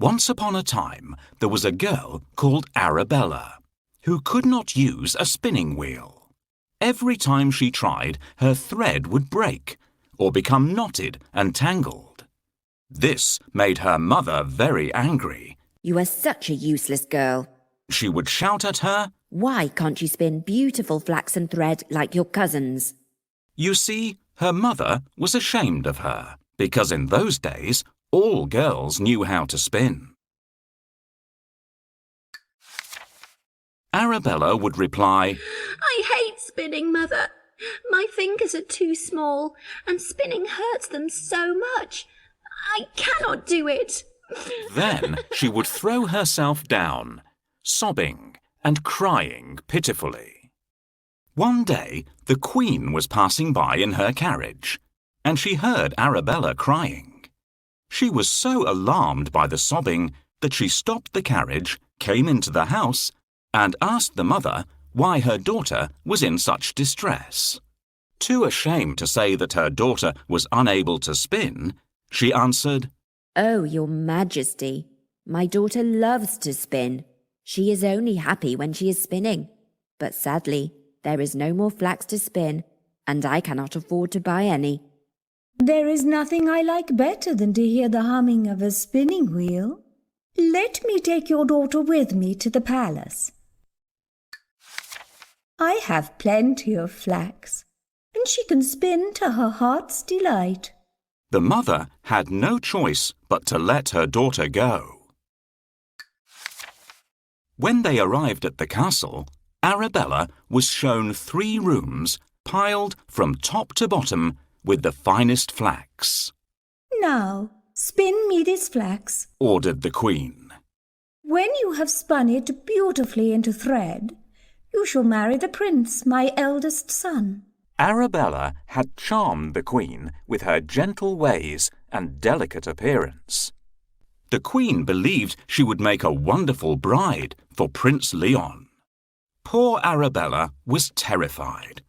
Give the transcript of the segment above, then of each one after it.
Once upon a time, there was a girl called Arabella who could not use a spinning wheel. Every time she tried, her thread would break or become knotted and tangled. This made her mother very angry. "You are such a useless girl," she would shout at her. "Why can't you spin beautiful flaxen thread like your cousins?" You see, her mother was ashamed of her, because in those days, all girls knew how to spin. Arabella would reply, "I hate spinning, Mother. My fingers are too small, and spinning hurts them so much. I cannot do it." Then she would throw herself down, sobbing and crying pitifully. One day, the Queen was passing by in her carriage, and she heard Arabella crying. She was so alarmed by the sobbing that she stopped the carriage, came into the house, and asked the mother why her daughter was in such distress. Too ashamed to say that her daughter was unable to spin, she answered, "Oh, Your Majesty, my daughter loves to spin. She is only happy when she is spinning. But sadly, there is no more flax to spin, and I cannot afford to buy any." "There is nothing I like better than to hear the humming of a spinning wheel. Let me take your daughter with me to the palace. I have plenty of flax, and she can spin to her heart's delight." The mother had no choice but to let her daughter go. When they arrived at the castle, Arabella was shown 3 rooms piled from top to bottom with the finest flax. "Now, spin me this flax," ordered the Queen. "When you have spun it beautifully into thread, you shall marry the prince, my eldest son." Arabella had charmed the Queen with her gentle ways and delicate appearance. The Queen believed she would make a wonderful bride for Prince Leon. Poor Arabella was terrified.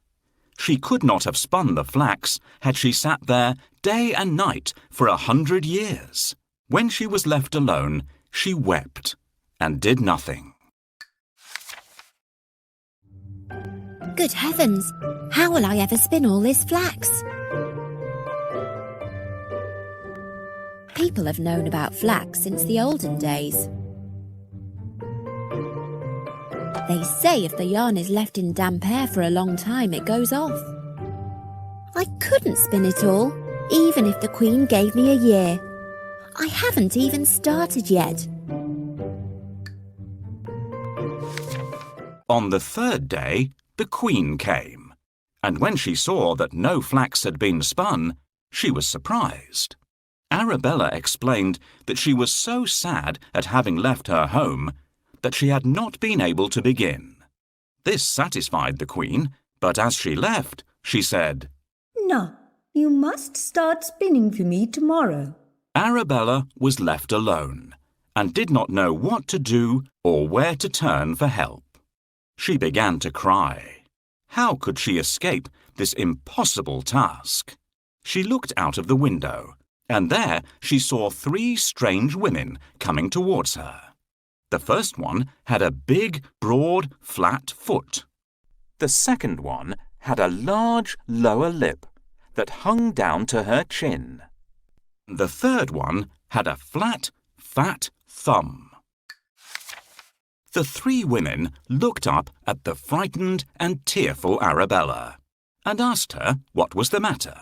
She could not have spun the flax had she sat there day and night for 100 years. When she was left alone, she wept and did nothing. Good heavens! How will I ever spin all this flax? People have known about flax since the olden days. They say if the yarn is left in damp air for a long time, it goes off. I couldn't spin it all, even if the Queen gave me a year. I haven't even started yet. On the 3rd day, the Queen came, and when she saw that no flax had been spun, she was surprised. Arabella explained that she was so sad at having left her home that she had not been able to begin. This satisfied the Queen, but as she left, she said, "Now, you must start spinning for me tomorrow." Arabella was left alone and did not know what to do or where to turn for help. She began to cry. How could she escape this impossible task? She looked out of the window, and there she saw 3 strange women coming towards her. The first one had a big, broad, flat foot. The second one had a large lower lip that hung down to her chin. The third one had a flat, fat thumb. The 3 women looked up at the frightened and tearful Arabella and asked her what was the matter.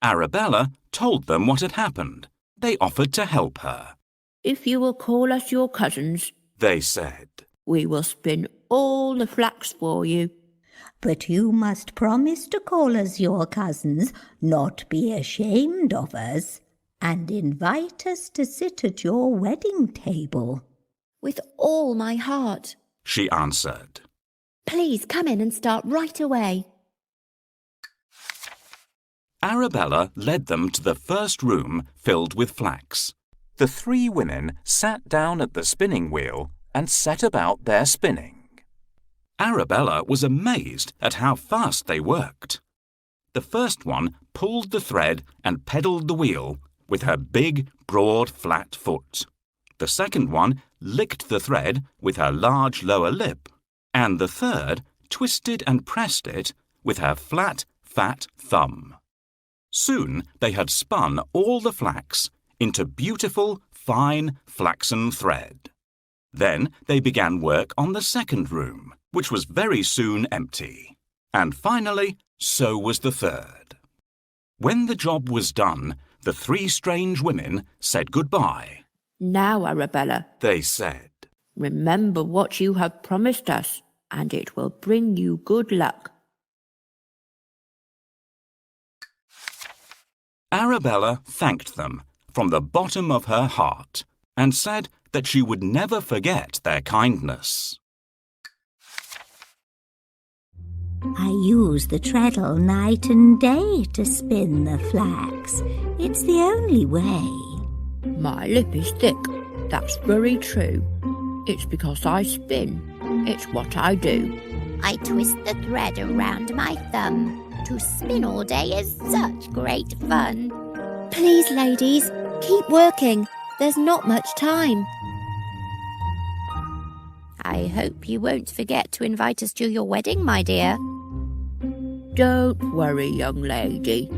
Arabella told them what had happened. They offered to help her. "If you will call us your cousins," they said, "we will spin all the flax for you." "But you must promise to call us your cousins, not be ashamed of us, and invite us to sit at your wedding table." "With all my heart," she answered. "Please come in and start right away." Arabella led them to the first room filled with flax. The 3 women sat down at the spinning wheel and set about their spinning. Arabella was amazed at how fast they worked. The first one pulled the thread and pedalled the wheel with her big, broad, flat foot. The second one licked the thread with her large lower lip, and the third twisted and pressed it with her flat, fat thumb. Soon they had spun all the flax into beautiful, fine flaxen thread. Then they began work on the second room, which was very soon empty. And finally, so was the third. When the job was done, the three strange women said goodbye. Now, Arabella, They said, remember what you have promised us, and it will bring you good luck. Arabella thanked them from the bottom of her heart and said that she would never forget their kindness. I use the treadle night and day to spin the flax. It's the only way. My lip is thick. That's very true. It's because I spin. It's what I do. I twist the thread around my thumb. To spin all day is such great fun. Please, ladies, keep working. There's not much time. I hope you won't forget to invite us to your wedding, my dear. Don't worry, young lady.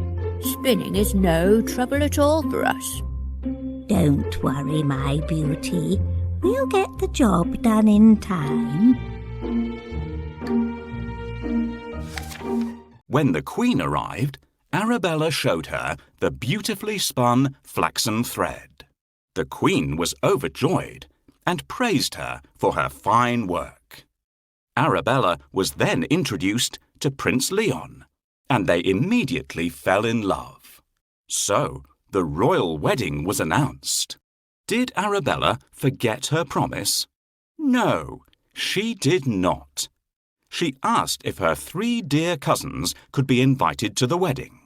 Spinning is no trouble at all for us. Don't worry, my beauty. We'll get the job done in time. When the Queen arrived, Arabella showed her the beautifully spun flaxen thread. The Queen was overjoyed and praised her for her fine work. Arabella was then introduced to Prince Leon, and they immediately fell in love. So, the royal wedding was announced. Did Arabella forget her promise? No, she did not. She asked if her three dear cousins could be invited to the wedding.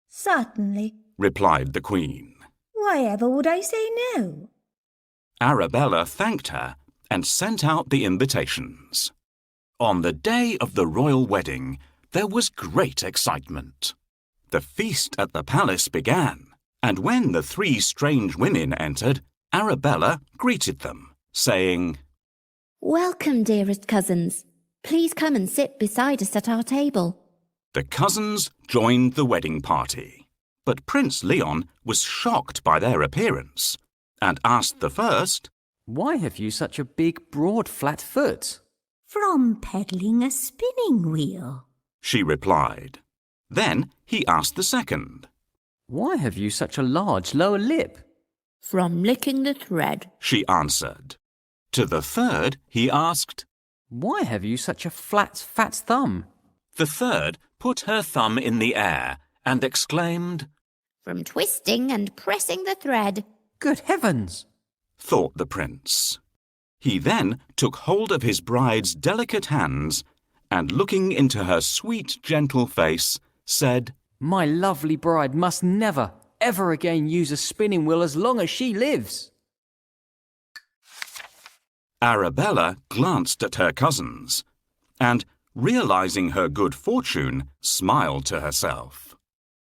Certainly, Replied the Queen. why ever would I say no? Arabella thanked her and sent out the invitations. On the day of the royal wedding, there was great excitement. The feast at the palace began, and when the three strange women entered, Arabella greeted them, saying, Welcome, dearest cousins. Please come and sit beside us at our table. The cousins joined the wedding party, but Prince Leon was shocked by their appearance and asked the first, Why have you such a big, broad, flat foot? From peddling a spinning wheel. She replied. Then he asked the second. Why have you such a large lower lip? From licking the thread. She answered. To the third he asked. Why have you such a flat, fat thumb? The third put her thumb in the air and exclaimed, From twisting and pressing the thread. Good heavens! Thought the prince. He then took hold of his bride's delicate hands and, looking into her sweet, gentle face, said, My lovely bride must never, ever again use a spinning wheel as long as she lives. Arabella glanced at her cousins and, realizing her good fortune, smiled to herself.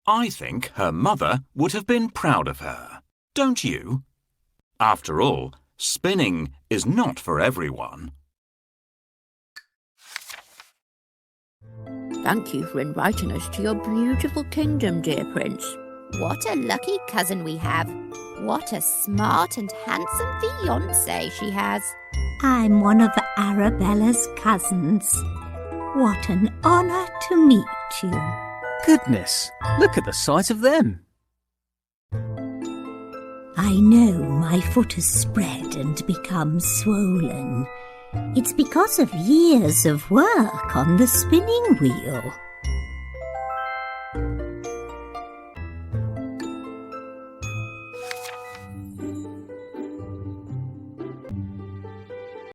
I think her mother would have been proud of her, don't you? After all, spinning is not for everyone. Thank you for inviting us to your beautiful kingdom, dear prince. What a lucky cousin we have. What a smart and handsome fiancé she has. I'm one of Arabella's cousins. What an honour to meet you. Goodness, look at the size of them. I know my foot has spread and become swollen. It's because of years of work on the spinning wheel.